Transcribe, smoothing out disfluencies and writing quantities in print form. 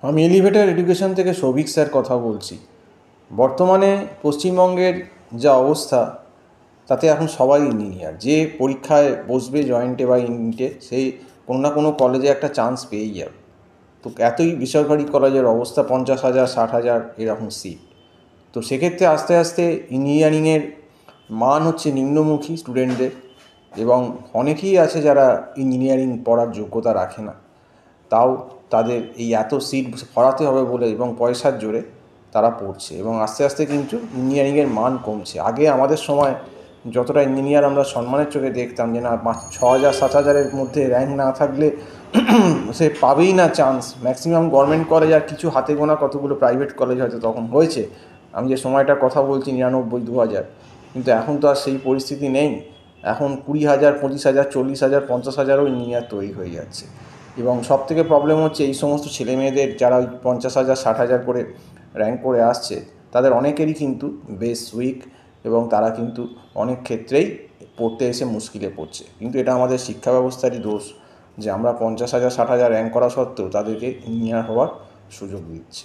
আমি elevator education থেকে Souvik sir কথা বলছি। বর্তমানে পশ্চিমবঙ্গের যা অবস্থা, তাতে এখন সবাই ইঞ্জিনিয়ার। যে পরীক্ষায় বসবে জয়েন্টে বা ইউনিটে, সেই কোনো না কোনো কলেজে একটা চান্স পেয়েই যাবে। তো এতই বেসরকারি কলেজের অবস্থা, 50,000 60,000 এরকম সিট। তো সেক্ষেত্রে আস্তে আস্তে ইঞ্জিনিয়ারিংয়ের মান হচ্ছে নিম্নমুখী স্টুডেন্টদের, এবং অনেকেই আছে যারা ইঞ্জিনিয়ারিং পড়ার যোগ্যতা রাখে না, তাও তাদের এই এত সিট ভরাতে হবে বলে এবং পয়সার জোরে তারা পড়ছে, এবং আস্তে আস্তে কিন্তু ইঞ্জিনিয়ারিংয়ের মান কমছে। আগে আমাদের সময় যতটা ইঞ্জিনিয়ার আমরা সম্মানের চোখে দেখতাম, যে না 6,000 7,000-এর মধ্যে র্যাঙ্ক না থাকলে সে পাবেই না চান্স। ম্যাক্সিমাম গভর্নমেন্ট কলেজ আর কিছু হাতে গোনা কতগুলো প্রাইভেট কলেজ হয়তো তখন হয়েছে, আমি যে সময়টার কথা বলছি 99 2000। কিন্তু এখন তো আর সেই পরিস্থিতি নেই। এখন 20,000 25,000 40,000 50,000ও ইঞ্জিনিয়ার তৈরি হয়ে যাচ্ছে। এবং সবথেকে প্রবলেম হচ্ছে এই সমস্ত ছেলেমেয়েদের যারা ওই 50,000 60,000 করে র্যাঙ্ক করে আসছে, তাদের অনেকেরই কিন্তু বেস উইক, এবং তারা কিন্তু অনেক ক্ষেত্রেই পড়তে এসে মুশকিলে পড়ছে। কিন্তু এটা আমাদের শিক্ষা ব্যবস্থারই দোষ, যে আমরা 50,000 60,000 র্যাঙ্ক করা সত্ত্বেও তাদেরকে ইঞ্জিনিয়ার হওয়ার সুযোগ দিচ্ছি।